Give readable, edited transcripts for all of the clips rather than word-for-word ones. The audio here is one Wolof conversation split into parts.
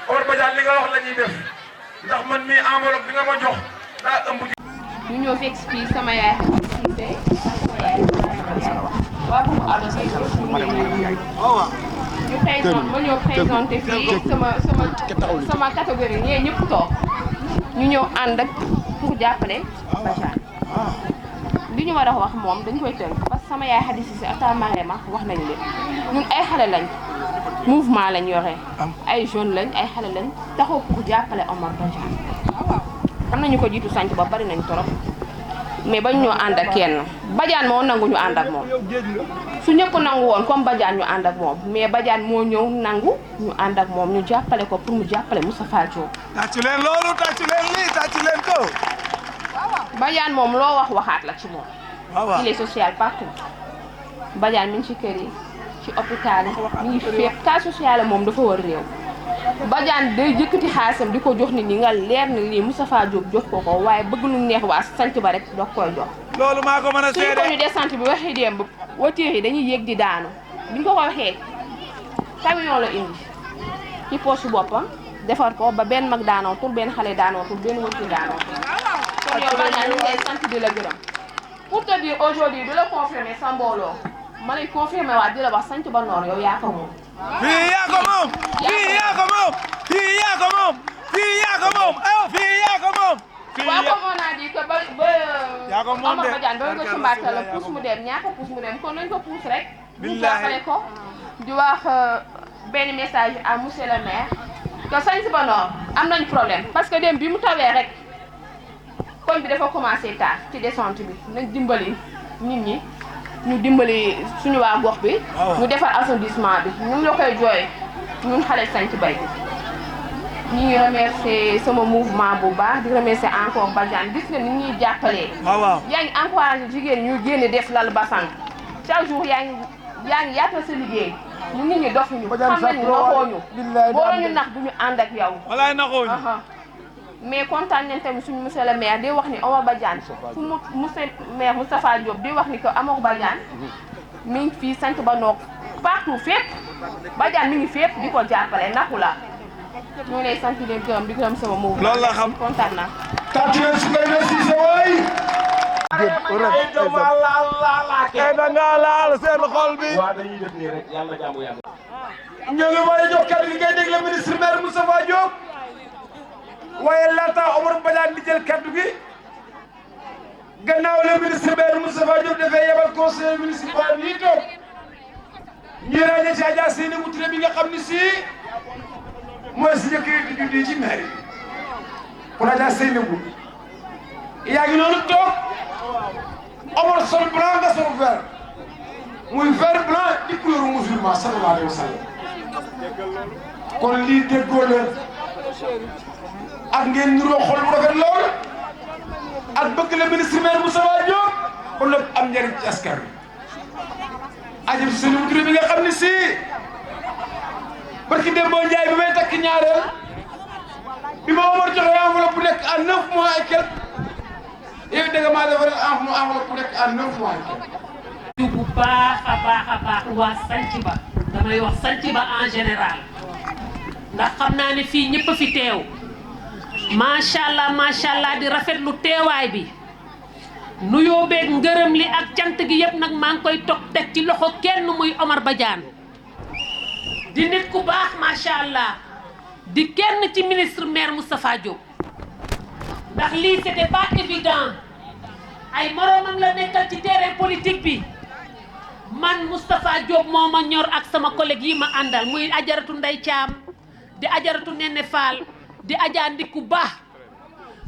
Omar Badiane li nga wax la ñuy def ndax man mii enveloppe bi nga ma jox daa ëmb. ñu ñëw fi expliqué sama yaay Cissé waa bu mu adopté ñu présente ma ñëw présenté fii sama catégorie ñee ñëpp toog ñu ñëw ànd ak pour jàppale Badiane li ñu war a wax moom dañ koy tënk parce que sama yaay Khady Cissé ak ta Marema wax nañu leen ñun ay xale lañ mouvement lañ yore ay jeunes lañ ay xale lañ taxaw pour jàppale Omar Badiane am nañu ko jiitu sant ba bari nañ torop mais bañ ñoo ànd ak kenn Badiane moo nangu ñu ànd ak moom su ñëpp nangu woon comme Badiane ñu ànd ak moom mais Badiane moo ñëw nangu ñu ànd ak moom ñu jàppale ko pour mu jàppale Moustapha Diop. tàccu leen loolu tàccu leen lii tàccu leen ko. Badiane moom loo wax waxaat la ci moom. il est social partout. Badiane mi ngi ci kër yi ci hôpital yi mi ngi fépp cas social moom dafa war réew. Badiane day jëkkati xaalisam di ko jox nit ñi nga leer na lii Moustapha Diop jox ko ko waaye bëgg lu neex waa sant ba rek doog koy jox. loolu maa ko mën a seede suñu ko ñu descente bi waxi démb voiture yi dañuy yéeg di daanu biñ ko waxee camion la indi ci poche boppam defar ko ba benn mag daanoo tur benn xale daanoo tur benn voiture daanoo kon yow Badiane ñu ngi lay sant di la gërëm pour te dire aujourd'hui du la confirmer sa mbooloo ma lay confirmer waat di la wax sant ba noor yow yaa ko moom. fii yaa ko moom fii yaa ko moom fii yaa ko moom fii yaa ko moom aywa fii yaa ko moom. waaw comme on a dit que yaa ko moom de Omar Badiane ba nga ko ci mbàttal la pousse mu dem ñaata pousse mu dem kon nañ ko pousse rek. ñu jàppale ko di wax benn message à monsieur le maire que Santhiou Banor am nañ problème parce que dem bi mu tawee rek koñ bi dafa commencé taa ci descente bi nañ dimbali nit ñi ñu dimbali suñu waa gox bi. ñu defar arrondissement bi ñu la koy jooy ñun xale Santhiou bay ñu ngi remercier sama mouvement bu baax di remercier encore Badiane gis nga ni ñuy jàppalee. waaw yaa ngi encouragé jigéen ñu génne def lal basang chaque jour yaa ngi yaatal sa liggéey ñu nit ñi dox ñu xam nañu naxooñu boo ñu nax du ñu ànd ak yow. walaay naxooñu. mais kontaan nañ tamit suñu monsieur le maire di wax ni Omar Badiane fu mu monsieur maire Moustapha Diop di wax ni que Omar Badiane mi ngi fii Santhiou Banor partout fépp Badiane mi ngi fépp di ko jàppale naxu la. ñu ngi lay sant di leen gërëm di gërëm sama mouvement. loolu la xam kontaan naa. tàccu leen su koy na Cissé waay. da nga laal seen xol bi. waaw dañuy def nii rek yàlla jàmm yàlla. ñoo ngi war a jox kàddu gi ngay dégg le ministre maire Moustapha Diop waaye laata Omar Badiane di jël kàddu gi gannaaw le ministre maire Moustapha Diop dafay yebal conseiller municipal yi toog ñuy ràññee ci Adja Seynabou Touré bi nga xam ni si mooy si njëkk di juddee ci maire yi pour Adja Seynabou yaa ngi noonu toog Omar sol blanc nga sol vert muy vert blanc di couleur musulman sallallahu alayhi wa sallam kon lii déggoo leen ak ngeen niroo xol bu rafet lool ak bëgg le ministre maire Moustapha Diop kon nag am njëriñ ci askan wi Adja Seynabou Touré bi nga xam ne si barki Demba Ndiaye bi may takk ñaareel bi ma Omar joxe enveloppe bu nekk à 9 mois et quelques yow da nga maa defaral enveloppe bu nekk à 9 mois et quelques. bu baax a baax waa Santhiou Ba damay wax Santhiou Ba en général ndax xam naa ne fii ñëpp a fi teew macha allah di rafetlu teewaay bi nuyoo beeg ngërëm li ak cant gi yëpp nag maa ngi koy toog teg ci loxo kenn muy Omar Badiane di nit ku baax macha allah di kenn ci ministre maire Moustapha Diop ndax lii c'était pas évident ay moroomam la nekkal ci terrain politique bi man Moustapha Diop moo ma ñor ak sama collègue yi ma àndal muy ajaratu Ndey Caam di ajaratu Nene Fall di Adja Ndiku Ba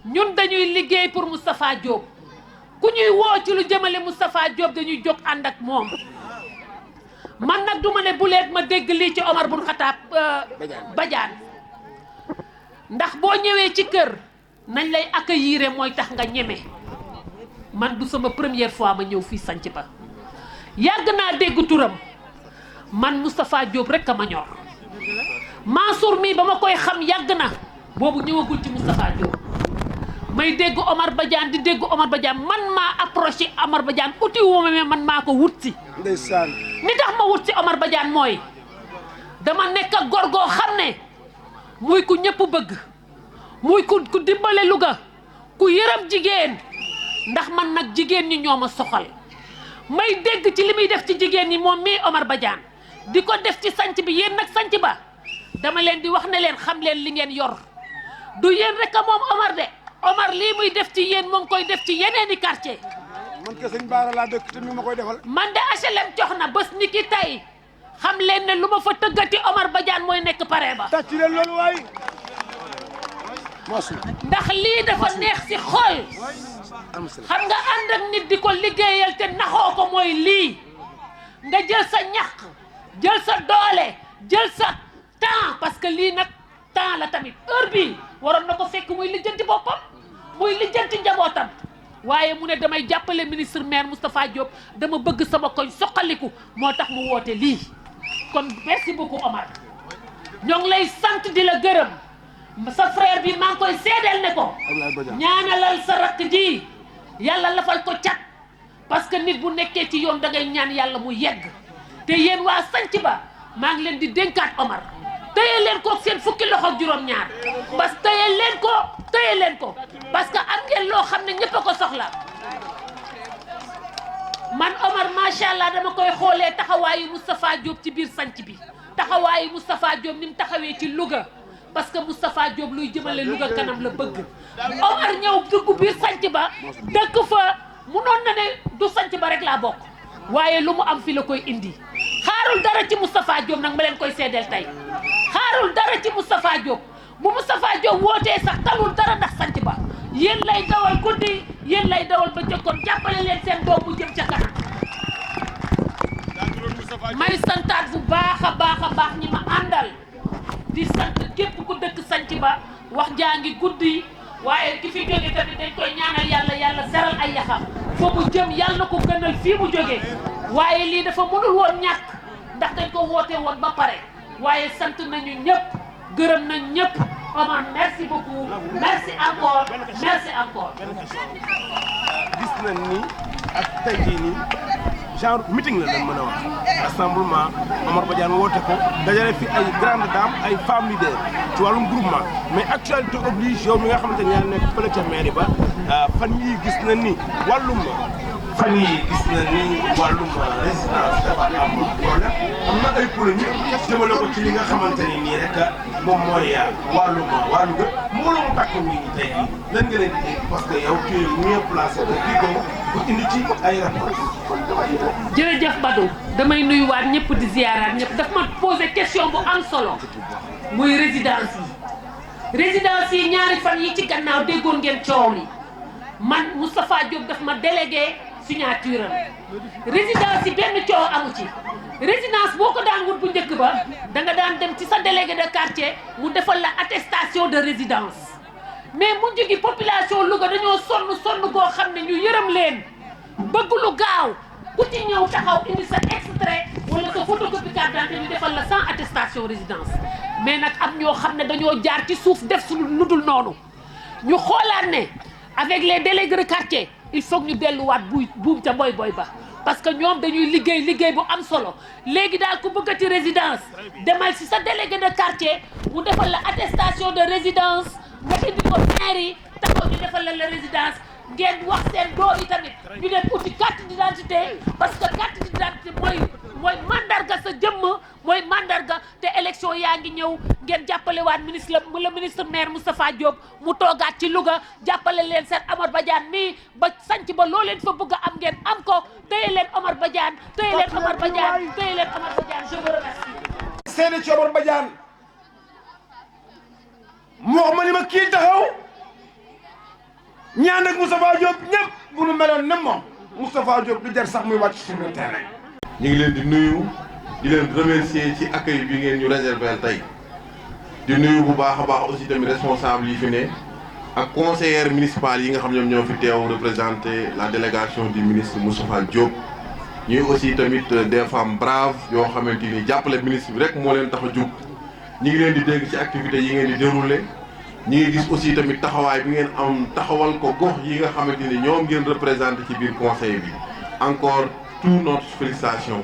ñun dañuy liggéey pour Moustapha Diop ku ñuy woo ci lu jëmale Moustapha Diop dañuy jóg ànd ak moom man nag duma ne bu leet ma dégg lii ci Omar bun Xataab Badiane ndax boo ñëwee ci kër nañ lay accueillir mooy tax nga ñeme man du sama première fois ma ñëw fii Santhiou Ba yàgg naa dégg turam man Moustapha Diop rek a ma ñor Mansour mii ba ma koy xam yàgg na boobu ñëwagul ci Moustapha Diop may dégg Omar Badiane di dégg Omar Badiane man maa approché Omar Badiane uti wu ma mais man maa ko wut si. ndeysaan ni tax ma wut si Omar Badiane mooy dama nekk ak góor goo xam ne muy ku ñëpp bëgg muy ku dimbale Louga ku yërëm jigéen ndax man nag jigéen ñi ñoo ma soxal may dégg ci li muy def ci jigéen ñi moom mii Omar Badiane di ko def ci sanc bi yéen nag sanc ba dama leen di wax ne leen xam leen li ngeen yor du yéen rek a moom Omar de Omar lii muy def ci yéen moo ngi koy def ci yeneeni quartier man ke sëñ Baara laa dëkk te mi ma koy defal. man de HLM jox na bés ni ki tey xam leen ne lu ma fa tëggati Omar Badiane mooy nekk pare ba tàcc leen loolu waay. ndax lii dafa neex ci xol xam nga ànd ak nit di ko liggéeyal te naxoo ko mooy lii nga jël sa ñaq jël sa doole jël sa temps parce que lii nag temps la tamit heure bii waroon na ko fekk muy lijjanti boppam muy lijjanti njabootam waaye mu ne damay jàppale ministre maire Moustapha Diop dama bëgg sama koñ soqaliku moo tax mu woote lii kon merci beaucoup Omar ñoo ngi lay sant di la gërëm sa frère bi maa ngi koy seedeel ne ko ñaanalal sa rakk ji yàlla lafal ko cat parce que nit bu nekkee ci yoon da ngay ñaan yàlla mu yegg te yéen waa sanc ba maa ngi leen di dénkaat Omar téye leen ko seen fukki loxo ak juróom-ñaar parce que téye leen ko parce que am ngeen loo xam ne ñëpp a ko soxla man Omar macha allah dama koy xoolee taxawaayu Moustapha Diop ci biir sanc bi taxawaayu Moustapha Diop ni mu taxawee ci Louga parce que Moustapha Diop luy jëmale Louga kanam la bëgg Omar ñëw dugg biir sanc ba dëkk fa munoon na ne du sanc ba rek laa bokk waaye lu mu am fi la koy indi xaarul dara ci Moustapha Diop nag ma leen koy seedeel tey xaarul dara ci Moustapha Diop bu Moustapha Diop wootee sax talul dara ndax sanc ba yéen lay dawal guddi yéen lay dawal ba jokkoon jàppale leen seen doom bu jëm ca kanam may santaat bu baax a baax ñi ma àndal di sant képp ku dëkk sanc ba wax jaa ngi guddi waaye ki fi jóge tamit dañ koy ñaanal yàlla seral ay yaxam fa mu jëm yàlla na ko gënal fii mu jógee waaye lii dafa mënul woon ñàkk ndax dañ ko woote woon ba pare waaye sant nañu ñëpp gërëm nañ ñëpp Omar merci beaucoup merci encore gis nañ ni ak tey jii nii genre meeting la dañ mën a wax rassemblement Omar Badiane woote ko dajale fi ay grande dame ay femmes leaders ci wàllum groupement mais actualité oblige yow mi nga xamante ne yaa nekk fële ca mairie ba fan yii gis na ni wàllum résidence dafa am problème am na ay polémique jëmale ko ci li nga xamante ni nii rek moom mooy wàllu ga mbooloo mu takku nii tey jii lan nga leen di dégg parce que yow tu es mieux placé de kii ko bu indi ci ay rapport. jërëjëf Badou damay nuyuwaat ñëpp di ziaraat ñëpp daf ma posé question bu am solo muy résidence yi ñaari fan yi ci gannaaw déggoon ngeen coow li man Moustapha Diop daf ma délégué signature am résidence yi benn coow amu ci résidence boo ko daan wut bu njëkk ba da nga daan dem ci sa délégué de quartier mu defal la attestation de résidence mais mujj gi population Louga dañoo sonn goo xam ne ñu yërëm leen bëgg lu gaaw ku ci ñëw taxaw indi sa extrait wala sa photocopie carte d'identité ñu defal la sans attestation résidence mais nag am ñoo xam ne dañoo jaar ci suuf def suñu ludul noonu ñu xoolaat ne avec les délégués de quartier il faut que ñu delluwaat buum ca boy ba parce que ñoom dañuy liggéey bu am solo léegi daal ku bëggati résidence demal ci sa délégué de quartier mu defal la attestation de résidence nga indi ko mairie taxaw ñu defal la résidence ngeen wax seen doom yi tamit ñu dem uti carte d'identité parce que carte d'identité mooy mandarga sa jëmm mooy mandarga te élection yaa ngi ñëw ngeen jàppale waat le ministre maire Moustapha Diop mu toogaat ci Louga jàppale leen seen Omar Badiane mii ba sanc ba loo leen fa bëgg a am ngeen am ko téye leen Omar Badiane je vous remercie. seede ci Omar Badiane mu wax ma ni ma kii taxaw ñaan ak Moustapha Diop ñëpp bu nu meloon ne moom Moustapha Diop du jar sax muy wàcc sur le terrain. ñu ngi leen di nuyu di leen remercier ci accueil bi ngeen ñu réserver tey di nuyu bu baax a baax aussi tamit responsable yi fi ne ak conseillers municipaux yi nga xam ñoom ñoo fi teew représenter la délégation du ministre Moustapha Diop. ñuy aussi tamit des femmes braves yoo xamante ni jàppale ministre bi rek moo leen tax a jug ñu ngi leen di dégg ci activités yi ngeen di dérouler ñu ngi gis aussi tamit taxawaay bi ngeen am taxawal ko gox yi nga xamante ni ñoom ngeen représenté ci biir conseil bi encore tout notre félicitation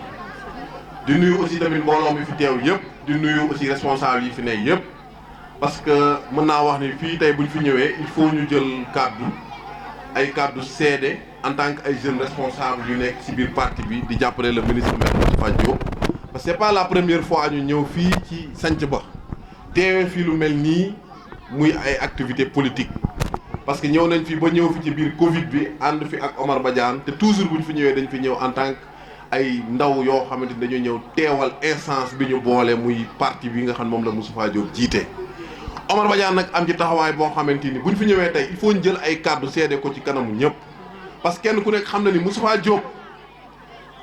di nuyu aussi tamit mbooloo mi fi teew yëpp di nuyu aussi responsable yi fi ne yëpp parce que mën naa wax ni fii tey bu ñu fi ñëwee il faut ñu jël kàddu seede en tant que ay jeunes responsables yu nekk ci biir parti bi di jàppale le ministre maire Moustapha Diop parce que c'est pas la première fois ñu ñëw fii ci sanc ba teewee fii lu mel nii muy ay activités politiques parce que ñëw nañ fi ba ñëw fi ci biir Covid bi ànd fi ak Omar Badiane te toujours bu ñu fi ñëwee dañ fi ñëw en tant que ay ndaw yoo xamante ni dañoo ñëw teewal instance bi ñu boole muy parti bi nga xam moom la Moustapha Diop jiite. Omar Badiane nag am ci taxawaay boo xamante ni bu ñu fi ñëwee tey il faut ñu jël ay kàddu seede ko ci kanamu ñëpp parce que kenn ku nekk xam na ni Moustapha Diop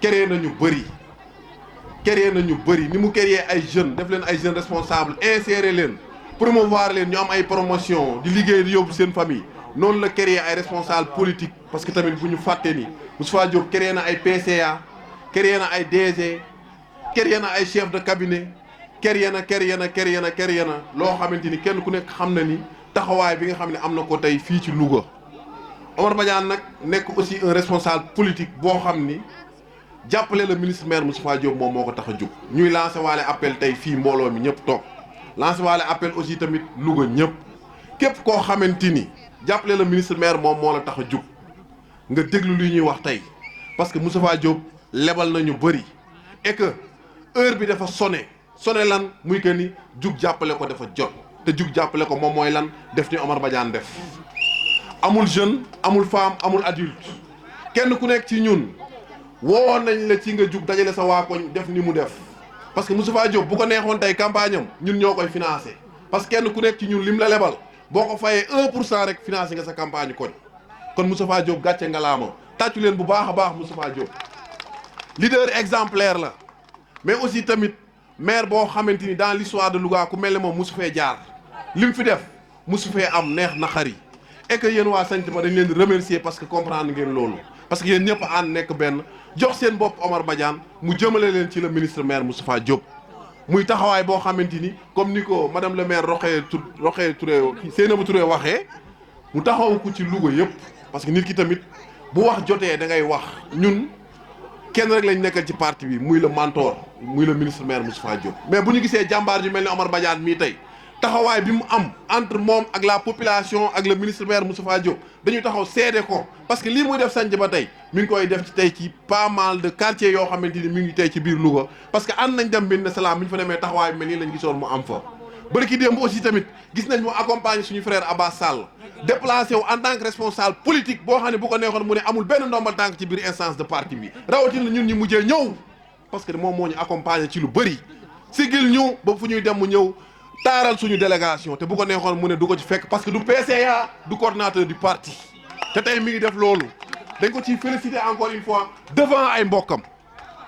créé na ñu bëri ni mu créé ay jeunes def leen ay jeunes responsables insérer leen promouvoir leen ñu am ay promotion di liggéey di yóbbu seen famille noonu la créé ay responsables politiques parce que tamit bu ñu fàtte ni Moustapha Diop créé na ay PCA créé na ay DG créé na ay chef de cabinet créé na loo xamante ni kenn ku nekk xam na ni taxawaay bi nga xam ne am na ko tey fii ci Louga. Omar Badiane nag nekk aussi un responsable politique boo xam ni jàppale le ministre maire Moustapha Diop moom moo ko tax a jóg. ñuy lancé waale appel tey fii mbooloo mi ñëpp toog lancé waale appel aussi tamit Louga ñëpp képp koo xamante ni jàppale le ministre maire moom moo la tax a jóg nga déglu li ñuy wax tey parce que Moustapha Diop lebal na ñu bëri et que heure bi dafa sonné lan muy que ni jug jàppale ko dafa jot te jug jàppale ko moom mooy lan def ni Omar Badiane def. amul jeune amul femme amul adulte kenn ku nekk ci ñun woo nañ la ci nga jug dajale sa waa koñ def ni mu def parce que Moustapha Diop bu ko neexoon tey campagne am ñun ñoo koy financé parce que kenn ku nekk ci ñun lim la lebal boo ko fayee 1% rek financé nga sa campagne koñ kon Moustapha Diop gàcce ngalaama tàccu leen bu baax a baax Moustapha Diop leader exemplaire la mais aussi tamit maire boo xamante ni dans l'histoire de Louga ku mel ne moom mosu fee jaar lim fi def mosu fee am neex na xari et que yéen waa sant ba dañ leen di remercier parce que comprendre ngeen loolu parce que yéen ñëpp ànd nekk benn jox seen bopp Omar Badiane mu jëmale leen ci le ministre maire Moustapha Diop muy taxawaay boo xamante ni comme ni ko madame le maire Rokhaya Touré Seynabou Touré waxee mu taxaw ko ci Louga yëpp parce que nit ki tamit bu wax jotee da ngay wax ñun kenn rek lañ nekkal ci parti bi muy le mentor muy le ministre maire Moustapha Diop mais bu ñu gisee jàmbaar ju mel ni Omar Badiane mii tey taxawaay bi mu am entre moom ak la population ak le ministre maire Moustapha Diop dañuy taxaw seede ko parce que lii muy def sanc ba tey mi ngi koy def ci tey ci pas mal de quartiers yoo xamante ni mi ngi tey ci biir Louga parce que ànd nañ dem Médina Salaam bi ñu fa demee taxawaay bi mel nii lañ gisoon mu am fa bërki démb aussi tamit gis nañ mu accompagner suñu frère Abbas Sall déplacé wu en tant que responsable politique boo xam ne bu ko neexoon mu ne amul benn ndombal tànk ci biir instance de parti bi rawatina ñun ñi mujjee ñëw parce que moom moo ñu accompagner ci lu bëri sigil ñu ba fu ñuy dem mu ñëw taaral suñu délégation te bu ko neexoon mu ne du ko ci fekk parce que du PCA du coordinateur du parti te tey mi ngi def loolu dañ ko ciy féliciter encore une fois devant ay mbokkam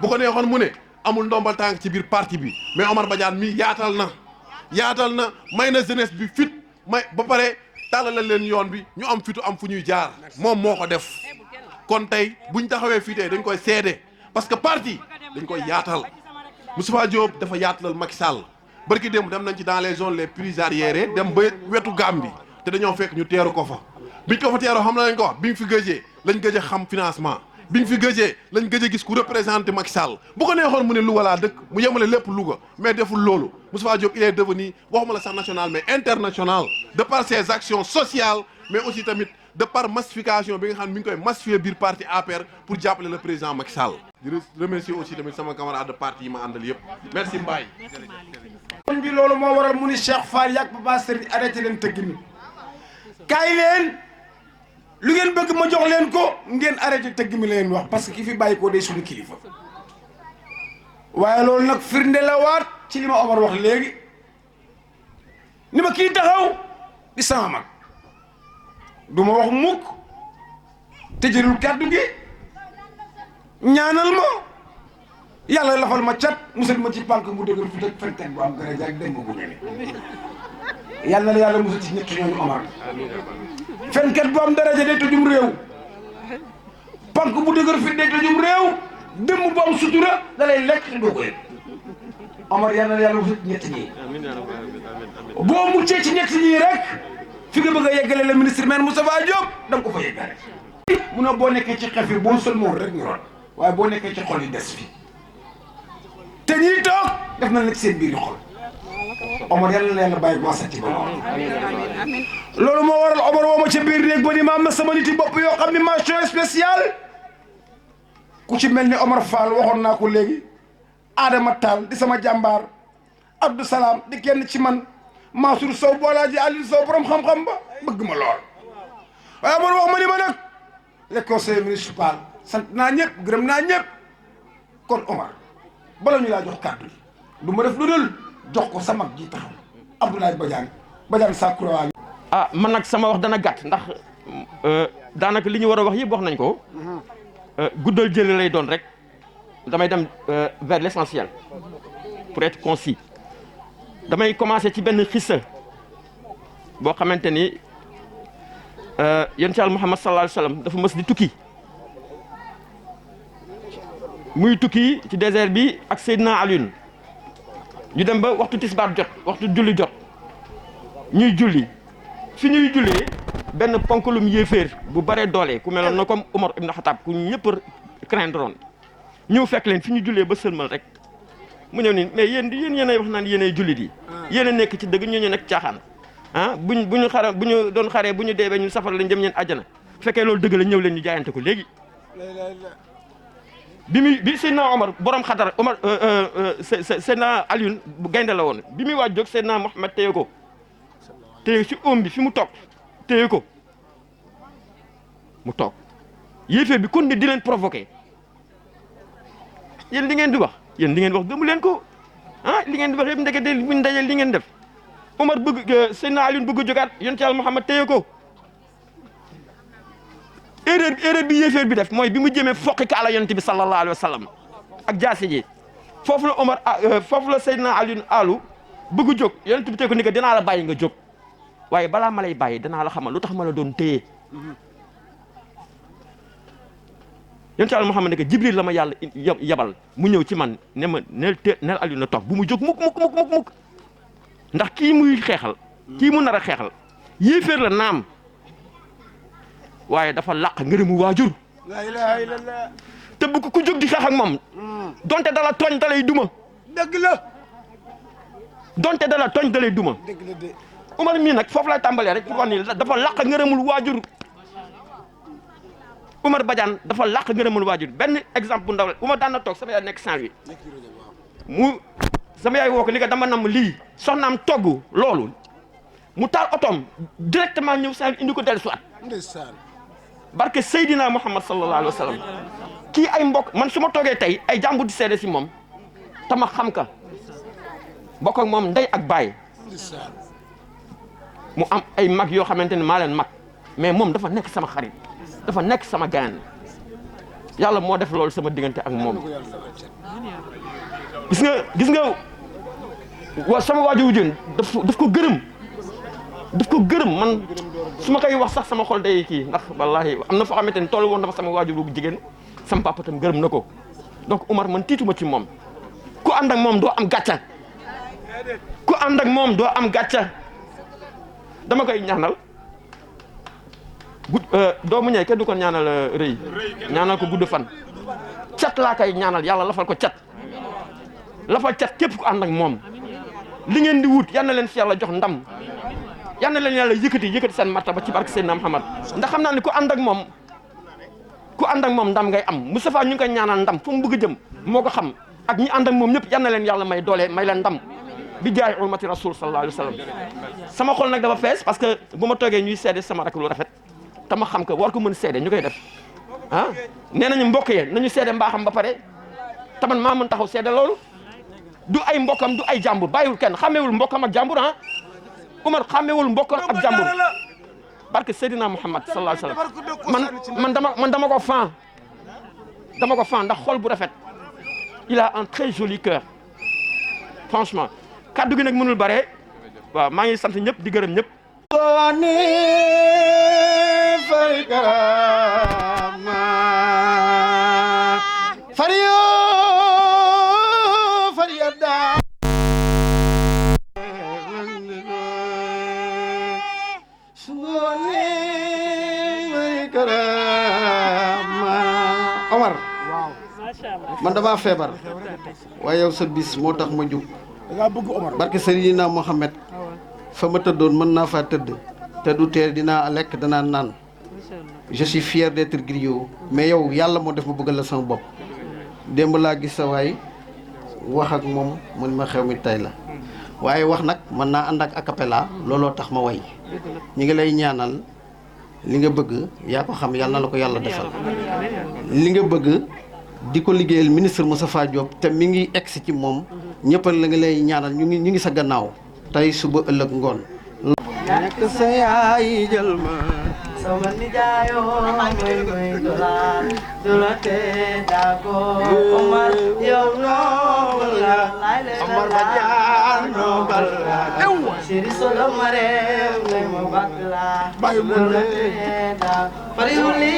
bu ko neexoon mu ne amul ndombal tànk ci biir parti bi mais Omar Badiane mi yaatal na may na jeunesse bi fit may ba pare tàllal leen yoon bi ñu am fitu am fu ñuy jaar moom moo ko def kon tey buñ taxawee fii tey dañ koy seede parce que parti dañ koy yaatal Moustapha Diop dafa yaatalal Macky Sall barki démb dem nañ ci dans les zones les plus arriérées dem ba wetu Gambie te dañoo fekk ñu teeru ko fa biñ ko fa teeroo xam na lañ ko wax bi nga fi gëjee lañ gëj a xam financement bi nga fi gëjee lañ gëj a gis ku représenté Macky Sall bu ko neexoon mu ne Louga laa dëkk mu yemale lépp Louga mais deful loolu Moustapha Diop il est devenu waxuma la sax national mais international de par ses actions sociales mais aussi tamit de par massification bi nga xam ne mi ngi koy massifier biir parti APR pour jàppale le président Macky Sall. di remercier aussi tamit sama camarade de parti yi ma àndal yëpp merci Mbaye. kon bi loolu moo waral mu ni Cheikh Fall yàgg Papa Serigne arrêté leen tëgg mi kaay leen lu ngeen bëgg ma jox leen ko ngeen arrêté tëgg mi leen wax parce que ki fi bàyyi ko day suñu kilifa waaye loolu nag firnde la waat ci li ma Omar wax léegi ni ma kii taxaw di sama mag du ma wax mukk te jëlul kàddu gi ñaanal ma yàlla lafal ma cat musal ma ci pànk bu dëgër fu tëg fenkat bu am gën a jag dem bu ñeme yàlla na yàlla musal ci ñett ñooñu Omar fenkat bu am daraja day tojum réew pànk bu dëgër fi day tojum réew dëmm bu am sutura da lay lekk te doo ko yëg Omar yàlla na yàlla musal ci ñett ñii boo muccee ci ñett ñii rek fi nga bëgg a yeggale le ministre maire Moustapha Diop da nga ko fa yeggale mu ne boo nekkee ci xef yi boo sol moom rek ñu roon waaye boo nekkee ci xol yi des fi te ñii toog def na nekk seen biir xol Omar yàlla na leen bàyyi ma sàcc ba loolu moo waral Omar woo ma ca biir néeg ba ni ma am na sama nit yi bopp yoo xam ne mention spéciale ku ci mel ni Omar Fall waxoon naa ko léegi Adama Tall di sama jàmbaar Abdou Salam di kenn ci man Mansour Sow boolaaji Aliou Sow borom xam-xam ba bëgg ma lool waaye Omar wax ma ni ma nag le conseil municipal sant naa ñëpp gërëm naa ñëpp kon Omar bala ñu laa jox kàddu du ma def lu dul jox ko sama mag ji taxaw Abdoulaye Badiane Sakura. ah man nag sama wax dana gàtt ndax daanaka li ñu war a wax yëpp wax nañ ko guddal jële lay doon rek damay dem vers l'essentiel pour être concis damay commencer ci benn xissa boo xamante ni yonent Yàlla Muhammad sallallahu alayhi wa sallam dafa mës di tukki muy tukki ci désert bi ak Seydina Alioune ñu dem ba waxtu tisbaar jot waxtu julli jot ñuy julli fi ñuy jullee benn ponkalum yéeféer bu baree doole ku meloon na comme Omar ibn Khattab ku ñëpp craindre woon ñëw fekk leen fi ñu jullee ba sëlmal rek mu ñëw ni mais yéenay wax naan yéenay jullit yi yéen a nekk ci dëgg ñu nekk caaxaan ah bu ñu doon xaree bu ñu deewee ñu safara lañ jëm ñeen àjjana fekkee loolu dëgg la ñëw leen ñu jaayante ko léegi bi Seydina Omar borom xadar Omar Seydina Alioune bu gaynde la woon bi muy waaj jóg Seydina Mohamed téye ko téye ci oom bi fi mu toog téye ko mu toog yéeféer bi kon ne di leen provoqué yéen li ngeen di wax gëmu leen ko ah li ngeen di wax yëpp ndekete buñ dajee li ngeen def Omar bëgg Seydina Alioune bëgg jógaat yonent Yàlla Mohamed téye ko erreur bi yéeféer bi def mooy bi mu jëmee foqi kaala yonent bi sallallahu alayhi wa sallam ak jaasi ji foofu la Omar foofu la Seydina Alioune alu bëgg jóg yonent bi tey ko ni ko dinaa la bàyyi nga jóg waaye balaa ma lay bàyyi danaa la xamal lu tax ma la doon téye yonent Yàlla Muhammad ne ko Jibril la ma yàlla yabal mu ñëw ci man ne ma neel Alioune na toog bu mu jóg mukk ndax kii muy xeexal kii mu nar a xeexal yéeféer la naam waaye dafa làq ngërëmu waajur la ilaha illallah te bu ko ku jóg di xeex ak moom donte dala tooñ dalay duma dëgg la donte dala tooñ dalay duma dëgg la de Umar mii nag foofu lay tàmbalee rek pour wax ni dafa làq ngërëmul waajur Umar Badiane dafa làq ngërëmul waajur benn exemple bu ndaw la Umar daan na toog sama yaay nekk Saint-Louis mu sama yaay woo ko ni ko dama nam lii soxnaam togg loolu mu taal otoom directement ñëw Saint-Louis indi ko dellusiwaat ndeysaan barke Seydina Muhammad sallallahu alayhi wa sallam kii ay mbokk man su ma toogee tey ay jàmbur di seede si moom tama xam ka bokk ak moom ndey ak baay mu am ay mag yoo xamante ne maa leen mag mais moom dafa nekk sama xarit dafa nekk sama gaan yàlla moo def loolu sama diggante ak moom gis nga sama waajur jën daf ko gërëm man su ma koy wax sax sama xol day kii ndax wallahi am na foo xamante ni toll woon dafa sama waajur bu jigéen sama papa tam gërëm na ko donc Umar man tiituma ci moom ku ànd ak moom doo am gàcca dama koy ñaanal doomu ñëw kenn du ko ñaanal rëy ñaanal ko gudd fan cat laa koy ñaanal yàlla lafal ko cat képp ku ànd ak moom li ngeen di wut yal na leen si yàlla jox ndam yal na leen yàlla yëkkati seen martaba ci barke Seydina Muhammad ndax xam naa ne ku ànd ak moom ndam ngay am Moustapha ñu ngi koy ñaanal ndam fu mu bëgg a jëm moo ko xam ak ñi ànd ak moom ñëpp yal na leen yàlla may doole may leen ndam bi jaay urmati rasul sallallahu alayhi wa sallam sama xol nag dafa fees parce que bu ma toogee ñuy seede sama rak lu rafet te ma xam ko war ko mën seede ñu koy def ah nee nañu mbokk yee nañu seede mbaaxam ba pare te man maa mën taxaw seede loolu du ay mbokkam du ay jàmbur bàyyiwul kenn xàmmeewul mbokkam ak jàmbur ah Umar xàmmeewul mbokkam ak jàmbur barke Seydina Muhammad sallallahu alayhi wa sallam man dama ko fan ndax xol bu rafet il a un très joli cœur franchement kaddu gi nag mënul bare waaw maa ngi sant ñëpp di gërëm ñëpp Omar man damaa feebar waaye yow sa bis moo tax ma jug da ngaa bëgg Omar. barke Seydina Mohamed fa ma tëddoon mën naa faa tëdd te du tee dinaa lekk danaa naan je suis fier d'être griot mais yow yàlla moo def ma bëggal la sama bopp démb laa gis sa waay wax ak moom mu ne ma xew mi tey la waaye wax nag mën naa ànd ak acapella looloo tax ma way ñi ngi lay ñaanal li nga bëgg yaa ko xam yàlla na la ko yàlla defal li nga bëgg di ko liggéeyal ministre Moustapha Diop te mi ngi egsi ci moom ñëppal la nga lay ñaanal ñu ngi sa gannaaw tey suba ëllëg ngoon nekk sa yaay jël ma sama nijaayoo may dola te dago Omar yow noobal nga Omar Badiane noobal nga siri solo mareem ngay ma bakk la dola te dago pariwuli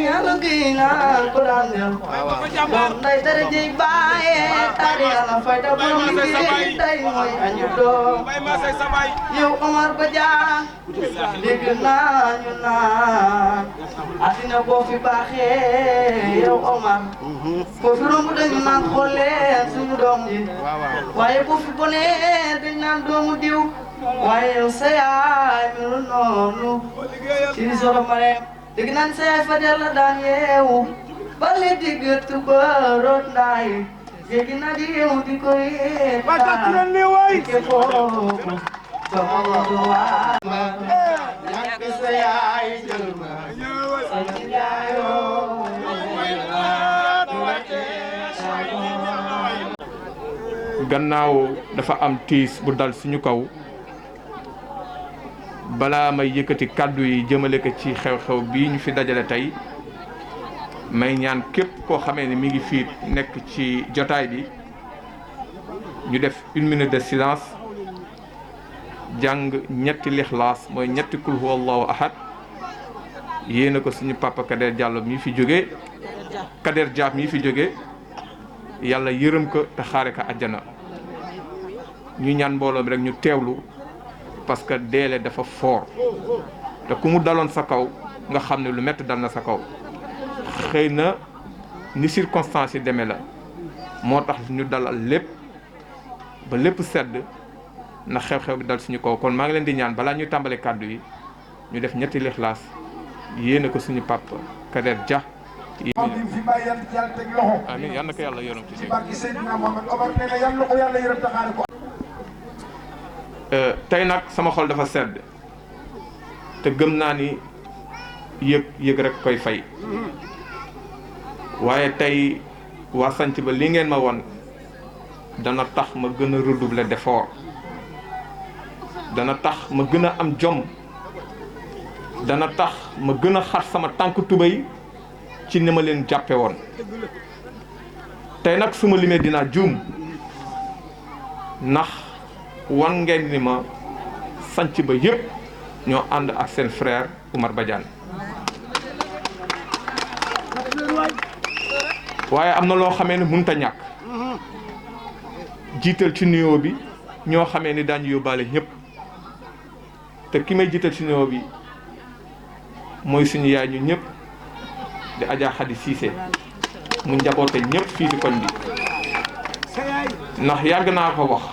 ñalu giinal ko daan del doom nday dara jëy baaye tari ala fayda borom liggéey day mooy añu doom yow Omar Badiane dégg naa ñu naan addina boo fi baaxee yow Omar boo fi romb dañu naan xool leen suñu doom ji waaye boo fi bonee dañ naan doomu diw waaye yow sa yaay melu noonu siri soro mareem dégg naan sa yaay fajar la daan yeewu bale diggante ba root ndaay jéggi na di yeewu di ko yeetaan di ke foofu sama wadu waa ñàkk sa yaay jël ma sa nijaayoo gannaaw dafa am tiis bu dal suñu kaw balaa may yëkkati kàddu yi jëmale ko ci xew-xew bii ñu fi dajale tey may ñaan képp koo xamee ne mi ngi fii nekk ci jotaay bi ñu def 1 minute de silence jàng ñetti lixlaas mooy ñetti kul huwa allahu ahad yéena ko suñu papa Kader Diallo mi fi jóge Kader Diab mi fi jóge yàlla yërëm ko te xaare ko àjjana ñu ñaan mbooloo mi rek ñu teewlu parce que deele dafa fort te ku mu daloon sa kaw nga xam ne lu métti dal na sa kaw xëy na ni circonstances yi demee la moo tax ñu dalal lépp ba lépp sedd na xew-xew bi dal suñu kaw kon maa ngi leen di ñaan balaa ñuy tàmbale kàddu yi ñu def ñetti lixlaas yéene ko suñu papa Kader Dia. fi bàyyi yàlla teg loxo. amiin yal na ko yàlla yërëm ci barki Seydina Mohamed Omar nee na yàlla na ko yàlla yërëm taxaare ko. tey nag sama xol dafa sedd te gëm naa ni yëg rek koy fay waaye tey waa sanc ba li ngeen ma won dana tax ma gën a redoubler d'effort dana tax ma gën a am jom dana tax ma gën a xar sama tànk tubéy ci ni ma leen jàppe woon tey nag su ma limee dinaa juum ndax wan ngeen ni ma sanc ba yëpp ñoo ànd ak seen frère Omar Badiane waaye am na loo xamee ne mënut a ñàkk jiital ci nuyoo bi ñoo xamee ni daañu yóbbaale ñëpp te ki may jiital ci nuyoo bi mooy suñu yaay ñu ñëpp di Adja Khady Cissé mu njaboote ñëpp fii ci koñ bi ndax yàgg naa ko wax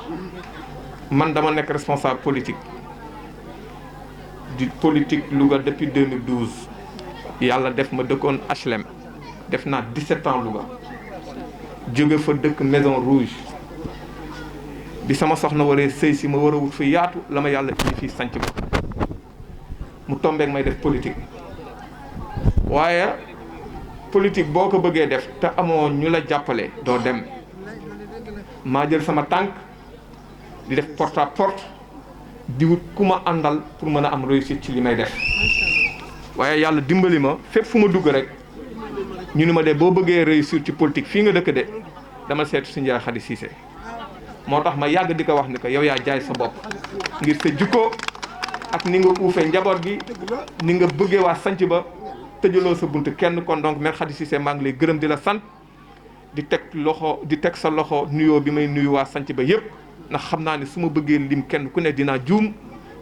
man dama nekk responsable politique du politique Louga depuis 2012 yàlla def ma dëkkoon HLM def naa 17 ans Louga jóge fa dëkk Maison Rouge bi sama soxna waree sëy si ma war a wut fi yaatu la ma yàlla indi fii sanc ba mu tombeek may def politique waaye politique boo ko bëggee def te amoo ñu la jàppale doo dem maa jël sama tànk di def porte à porte di wut ku ma àndal pour mën a am réussite ci li may def waaye yàlla dimbali ma fépp fu ma dugg rek ñu ni ma de boo bëggee réussir ci politique fii nga dëkk de dama seetu suñu yaay Khady Cissé moo tax ma yàgg di ko wax ni que yow yaa jaay sa bopp ngir sa jukko ak ni nga uufee njaboot gi ni nga bëggee waa sanc ba tëjaloo sa bunt kenn kon donc mère Khady Cissé maa ngi lay gërëm di la sant di teg sa loxo nuyoo bi may nuyu waa sanc ba yëpp ndax xam naa ne su ma bëggee lim kenn ku ne dinaa juum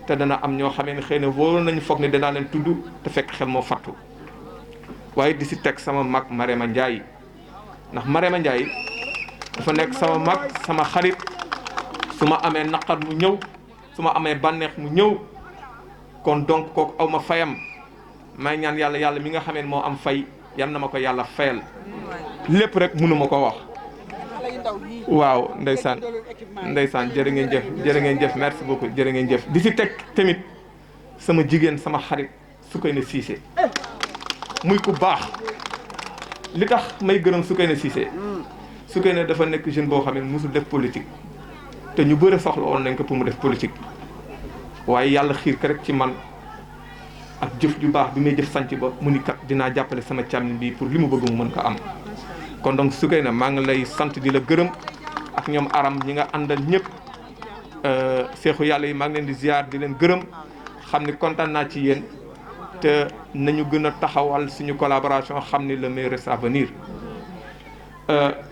te dana am ñoo xamee ne xëy na wóoroon nañu foog ne danaa leen tudd te fekk xel moo fattu waaye di si teg sama mag Marema Ndiaye ndax Marema Ndiaye dafa nekk sama mag sama xarit su ma amee naqar mu ñëw su ma amee bànneex mu ñëw kon donc kooku aw ma fayam may ñaan yàlla yàlla mi nga xamee moo am fay yal na ma ko yàlla fayal lépp rek mënu ma ko wax. waaw ndeysaan jërë ngeen jëf merci beaucoup jërë ngeen jëf di si teg tamit sama jigéen sama xarit Soukeyna Cissé muy ku baax li tax may gërëm Soukeyna Cissé Soukeyna dafa nekk jeune boo xam ne musul def politique te ñu bëri soxla woon nañ ko pour mu def politique waaye yàlla xiir ko rek ci man ak jëf ju baax bi may jëf sanc ba mu ni kat dinaa jàppale sama càmmiñ bi pour li mu bëgg mu mën ko am kon donc Soukeyna maa ngi lay sant di la gërëm ak ñoom aram ñi nga àndal ñëpp seexu yàlla yi maa ngi leen di ziar di leen gërëm xam ni kontaan naa ci yéen te nañu gën a taxawal suñu collaboration xam ni le meilleur reste à venir.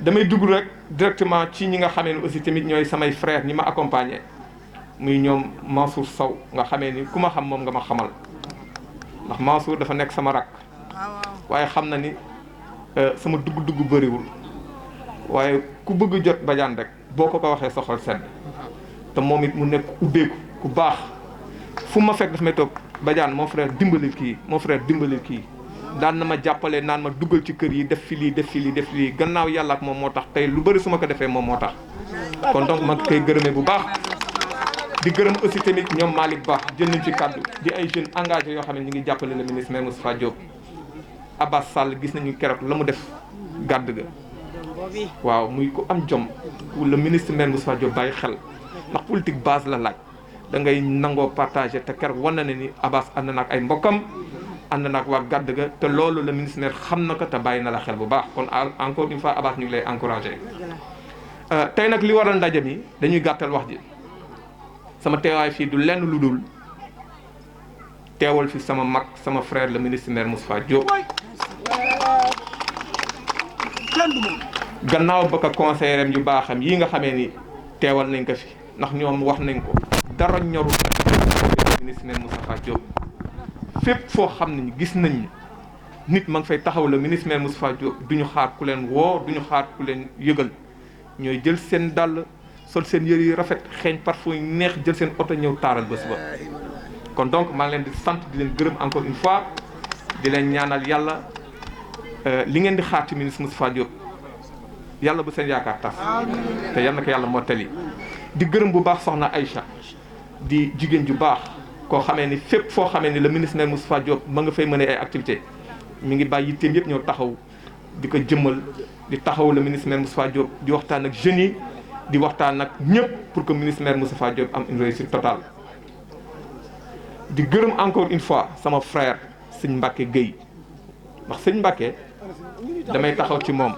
damay dugg rek directement ci ñi nga xamee ni aussi tamit ñooy samay frères ñi ma accompagné muy ñoom Mansour Sow nga xamee ni ku ma xam moom nga ma xamal ndax Mansour dafa nekk sama rakk waaye xam na ni sama dugg-dugg bëriwul waaye ku bëgg jot Badiane rek boo ko waxee soxal sedd te moom it mu nekk ubbeeku ku baax fu ma fekk daf may toog Badiane mon frère dimbalil kii daan na ma jàppale naan ma dugal ci kër yi def fi lii gannaaw yàlla ak moom moo tax tey lu bëri su ma ko defee moom moo tax kon donc ma koy gërëmee bu baax di gërëm aussi tamit ñoom Malick Ba jël nañ ci kàddu di ay jeunes engagés yoo xam ne ñu ngi jàppale le ministre maire Moustapha Diop Abbas Sall gis nañu keroog la mu def gàdd ga waaw muy ko am jom le ministre maire Moustapha Diop bàyyi xel ndax politique base la laaj da ngay nangoo partagé te keroog wan na ne ni Abbas ànd na ak ay mbokkam ànd na ak waa gàdd ga te loolu le ministre maire xam na ko te bàyyi na la xel bu baax kon encore une fois Abbas ñu ngi lay encouragé tey nag li waral ndaje mi dañuy gàttal wax ji sama teewaay fii du lenn lu dul teewal fi sama mag sama frère le ministre maire Moustapha Diop gannaaw ba ko conseiller yu baaxam yi nga xamee ni teewal nañ ko fi ndax ñoom wax nañ ko dara ñorul ministre maire Moustapha Diop fépp foo xam ne gis nañ nit ma ngi fay taxaw la ministre maire Moustapha Diop duñu xaar ku leen woo duñu xaar ku leen yëgal ñooy jël seen dàll sol seen yëre yu rafet xeeñ parfum yu neex jël seen oto ñëw taaral bés ba kon donc maa ngi leen di sant di leen gërëm encore une fois di leen ñaanal yàlla li ngeen di xaar ci ministre Moustapha Diop yàlla bu seen yaakaar tas te yal na ko yàlla mottali di gërëm bu baax soxna Aïcha di jigéen ju baax koo xamee ni fépp foo xamee ni le ministre maire Moustapha Diop ma nga fay mën ay activité mi ngi bàyyi yitteem yëpp ñëw taxaw di ko jëmmal di taxaw le ministre maire Moustapha Diop di waxtaan ak jeunes yi di waxtaan ak ñëpp pour que ministre maire Moustapha Diop am une réussite totale di gërëm encore une fois sama frère sëñ Mbacke Gueye ndax sëñ Mbacke damay taxaw ci moom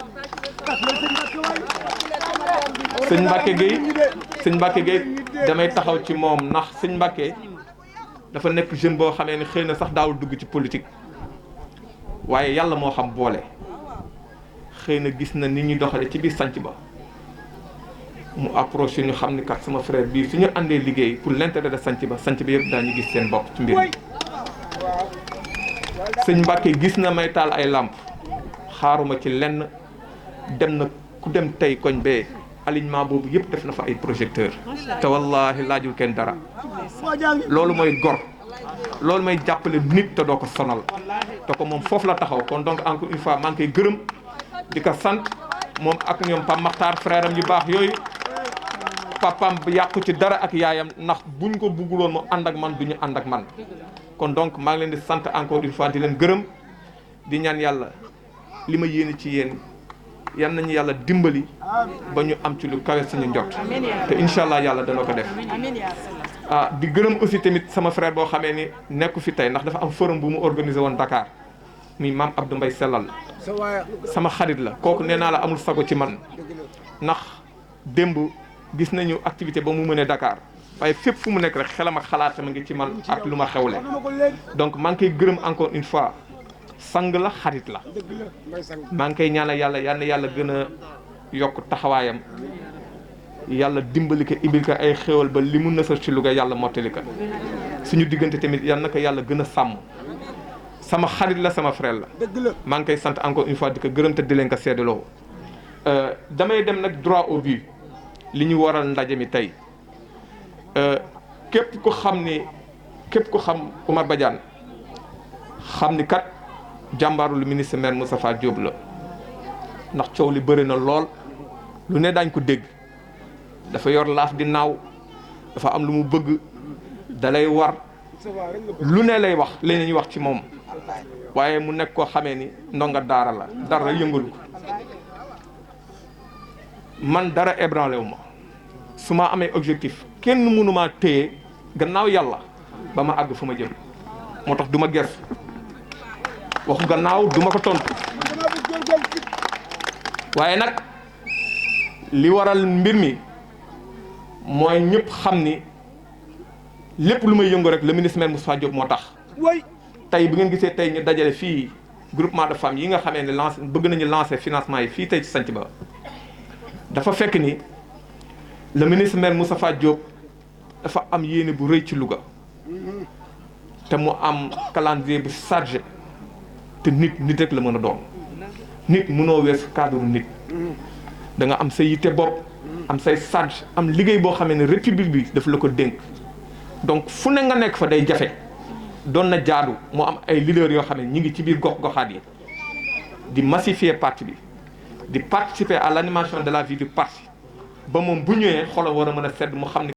sëñ Mbacke Gueye damay taxaw ci moom ndax sëñ Mbacke dafa nekk jeune boo xamee ni xëy na sax daawul dugg ci politique waaye yàlla moo xam boole xëy na gis na ni ñuy doxale ci biir sanc ba mu approché ñu xam ni kat sama frère bii su ñu àndee liggéey pour l'intérêt de sanc ba yëpp daañu gis seen bopp ci mbir mi sëñ Mbacke gis na may taal ay làmp xaaruma ci lenn dem na ku dem tey koñ bee alignement boobu yëpp def na fa ay projecteur te wallaahi laajul kenn dara loolu mooy gor loolu may jàppale nit te doo ko sonal te ko moom foofu la taxaw kon donc encore une fois maa ngi koy gërëm di ko sant moom ak ñoom Pam Makhtar frère am yu baax yooyu papam bi yàqu ci dara ak yaayam ndax buñ ko bugguloon mu ànd ak man du ñu ànd ak man kon donc maa ngi leen di sant encore une fois di leen gërëm di ñaan yàlla li ma yéene ci yéen yan nañu yàlla dimbali ba ñu am ci lu kawe suñu njot te incha allah yàlla dana ko def di gërëm aussi tamit sama frère boo xamee ni nekku fi tey ndax dafa am forum bu mu organisé woon Dakar muy maam Abdou Mbaye Sellal sama xarit la kooku nee naa la amul sago ci man ndax démb gis nañu activité ba mu mënee Dakar waaye fépp fu mu nekk rek xelam ak xalaatam a ngi ci man ak lu ma xewle donc maa ngi koy gërëm encore une fois sang la xarit la maa ngi koy ñaanal yàlla yal na yàlla gën a yokk taxawaayam yàlla dimbali ko ibil ko ay xéwal ba li mu nësal ci Louga yàlla mottali ko suñu diggante tamit yal na ko yàlla gën a sàmm sama xarit la sama frère la maa ngi koy sant encore une fois di ko gërëm te di leen ko seedaloo damay dem nag droit au but li ñu waral ndaje mi tey képp ko xam Oumar Badiane xam ni kat jàmbaaru lu ministre maire Moustapha Diop la ndax coow li bëri na lool lu ne daañ ko dégg dafa yor laaf di naaw dafa am lu mu bëgg dalay war lu ne lay wax li ñuy wax ci moom waaye mu nekk koo xamee ni ndonga daara la dara yëngalu ko man dara ébranlé wu ma su ma amee objectif kenn mënumaa téye gannaaw yàlla ba ma àgg fu ma jëm moo tax du ma gëstu waxu gannaaw du ma ko tontu waaye nag li waral mbir mi mooy ñëpp xam ni lépp lu may yëngu rek le ministre maire Moustapha Diop moo tax tey bu ngeen gisee tey ñu dajale fii groupement de femmes yi nga xamee ne lancé bëgg nañu lancer financement yi fii tey ci sanc ba dafa fekk ni le ministre maire Moustapha Diop dafa am yéene bu rëy ci Louga te mu am calendrier bu chargé te nit rek la mën a doon nit mënoo weesu cadre nit da nga am say yitte bopp am say charge am liggéey boo xamee ne république bi daf la ko dénk donc fu ne nga nekk fa day jafe doon na jaadu moo am ay leaders yoo xam ne ñi ngi ci biir gox-goxaat yi di massifier parti bi di participer à l'animation de la vie du parti ba moom bu ñëwee xolam war a mën a sedd mu xam ne